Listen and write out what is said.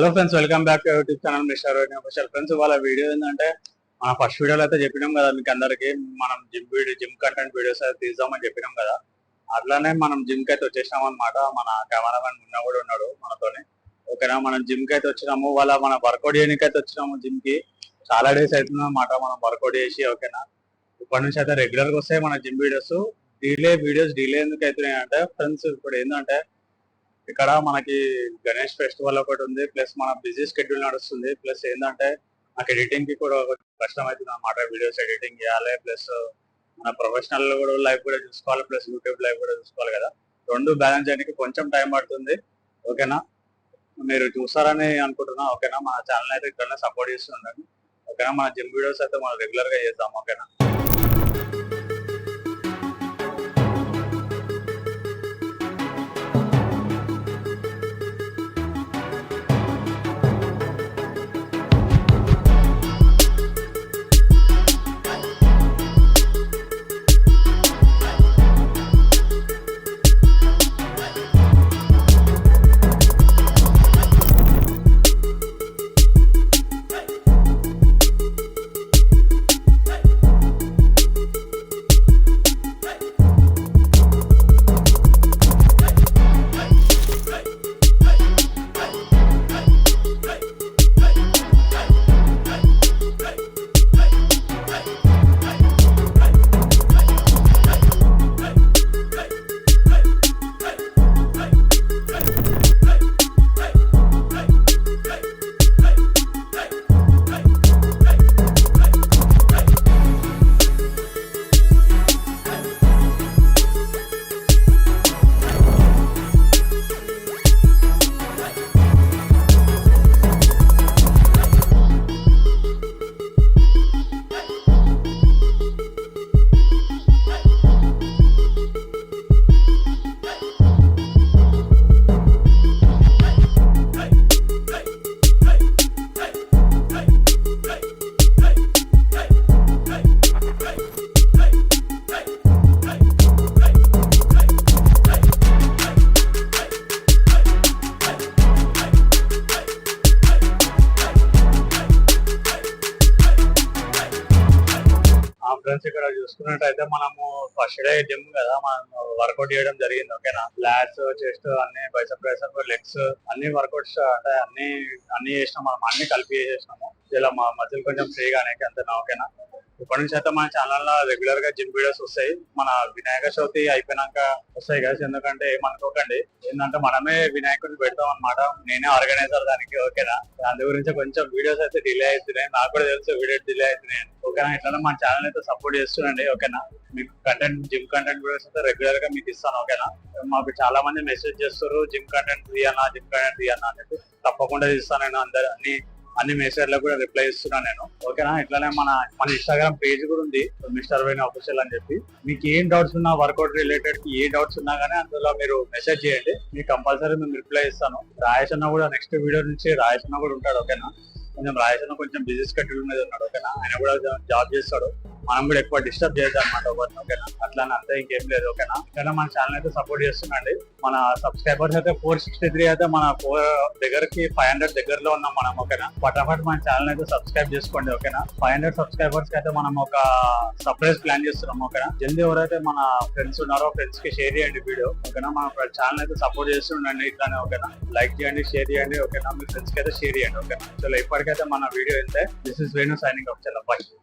Hello friends, welcome back to YouTube channel mister official. Friends, వాళ్ళ video ఏంటంటే మన first వీడియోలో అయితే చెప్పినాం కదా మీకు అందరికి, మనం జిమ్ కంటెంట్ వీడియోస్ అయితే తీద్దామని చెప్పినాం కదా. అట్లానే మనం జిమ్ కి అయితే వచ్చేసినాం అనమాట. మన కెమెరామెన్ మున్న కూడా ఉన్నాడు మనతోని. ఓకేనా, మనం జిమ్ కి అయితే వచ్చినాము. మన వర్కౌట్ చేయడానికి అయితే వచ్చినాము జిమ్ కి. చాలా డేస్ అవుతుంది అనమాట మనం వర్కౌట్ చేసి. ఓకేనా, ఇప్పటి నుంచి అయితే రెగ్యులర్ గా వస్తాయి మన జిమ్ వీడియోస్. డిలే ఎందుకు అవుతున్నాయి అంటే ఫ్రెండ్స్, ఇప్పుడు ఏంటంటే ఇక్కడ మనకి గణేష్ ఫెస్టివల్ ఒకటి ఉంది, ప్లస్ మన బిజీ షెడ్యూల్ నడుస్తుంది, ప్లస్ ఏంటంటే నాకు ఎడిటింగ్ కి కూడా కష్టం అవుతుంది అన్నమాట. వీడియోస్ ఎడిటింగ్ చేయాలి, ప్లస్ మన ప్రొఫెషనల్ కూడా లైఫ్ కూడా చూసుకోవాలి, ప్లస్ యూట్యూబ్ లైఫ్ కూడా చూసుకోవాలి కదా. రెండు బ్యాలెన్స్ చేయడానికి కొంచెం టైం పడుతుంది. ఓకేనా, మీరు చూస్తారని అనుకుంటున్నా. ఓకేనా, మన ఛానల్ అయితే ఇక్కడనే సపోర్ట్ చేస్తుండండి. ఓకేనా, మన జిమ్ వీడియోస్ అయితే మనం రెగ్యులర్ గా చేద్దాం. ఓకేనా, ఫ్రెండ్స్ ఇక్కడ చూసుకున్నట్టయితే మనము ఫస్ట్ డే జిమ్ కదా, మనం వర్కౌట్ చేయడం జరిగింది. ఓకేనా, లాట్స్, చెస్ట్, అన్ని బైసెప్, లెగ్స్ అన్ని వర్కౌట్స్ అంటే అన్ని చేసినాం మనం. అన్ని కలిపి చేసేసినాము. ఇలా మా మధ్యలో కొంచెం ఫ్రీగా అనేక అంతేనా. ఓకేనా, ఇప్పటి నుంచి అయితే మన ఛానల్ లో రెగ్యులర్ గా జిమ్ వీడియోస్ వస్తాయి. మన వినాయక చవితి అయిపోయినాక వస్తాయి కదా. ఎందుకంటే ఏమనుకోకండి, ఏంటంటే మనమే వినాయకుడిని పెడతాం అనమాట. నేనే ఆర్గనైజర్ దానికి. ఓకేనా, దాని గురించి కొంచెం వీడియోస్ అయితే డిలే అవుతున్నాయి. నాకు కూడా తెలుసు వీడియో డిలే అవుతున్నాయి. ఓకేనా, ఇట్లా మన ఛానల్ అయితే సపోర్ట్ చేస్తుండండి. ఓకేనా, మీకు జిమ్ కంటెంట్ వీడియోస్ అయితే రెగ్యులర్ గా మీకు ఇస్తాను. ఓకేనా, మాకు చాలా మంది మెసేజ్ చేస్తారు జిమ్ కంటెంట్ తీయన్నా అని చెప్పి. తప్పకుండా ఇస్తాను నేను. అన్ని మెసేజ్లకు కూడా రిప్లై ఇస్తున్నాను నేను. ఓకేనా, ఇట్లానే మన ఇన్స్టాగ్రామ్ పేజ్ కూడా ఉంది, మిస్టర్ వేణు అఫీషియల్ అని చెప్పి. మీకు ఏం డౌట్స్ ఉన్నా, వర్కౌట్ రిలేటెడ్ కి ఏ డౌట్స్ ఉన్నా కానీ అందులో మీరు మెసేజ్ చేయండి, మీకు కంపల్సరీ మేము రిప్లై ఇస్తాను. రాయేష్ అన్న కూడా నెక్స్ట్ వీడియో నుంచి రాయేష్ అన్న కూడా ఉంటాడు. ఓకేనా, రాయేష్ అన్న కొంచెం బిజీ షెడ్యూల్ మీద ఉన్నాడు. ఓకేనా, ఆయన కూడా జాబ్ చేస్తాడు. మనం కూడా ఎక్కువ డిస్టర్బ్ చేద్దాం అనమాట ఎవరిని. ఓకేనా, అట్లా అంతే, ఇంకేం లేదు. ఓకేనా, ఇక్కడ మన ఛానల్ అయితే సపోర్ట్ చేస్తుండండి. మన సబ్స్క్రైబర్స్ అయితే 463 అయితే మన 4 దగ్గరకి 500 దగ్గరలో ఉన్నాం మనం. ఓకేనా, ఫటాఫట్ మన ఛానల్ అయితే సబ్స్క్రైబ్ చేసుకోండి. ఓకేనా, 500 సబ్స్క్రైబర్స్ కి అయితే మనం ఒక సర్ప్రైజ్ ప్లాన్ చేస్తున్నాం. ఓకేనా, జల్దీ ఎవరైతే మన ఫ్రెండ్స్ ఉన్నారో ఫ్రెండ్స్ కి షేర్ చేయండి వీడియో. ఓకేనా, మన ఛానల్ అయితే సపోర్ట్ చేస్తుండండి ఇట్లానే. ఓకేనా, లైక్ చేయండి, షేర్ చేయండి. ఓకేనా, మీ ఫ్రెండ్స్ కి అయితే షేర్ చేయండి. ఓకేనా, చలో ఇప్పటికైతే మన వీడియో అయితే this is Venu signing off. చలో, బై.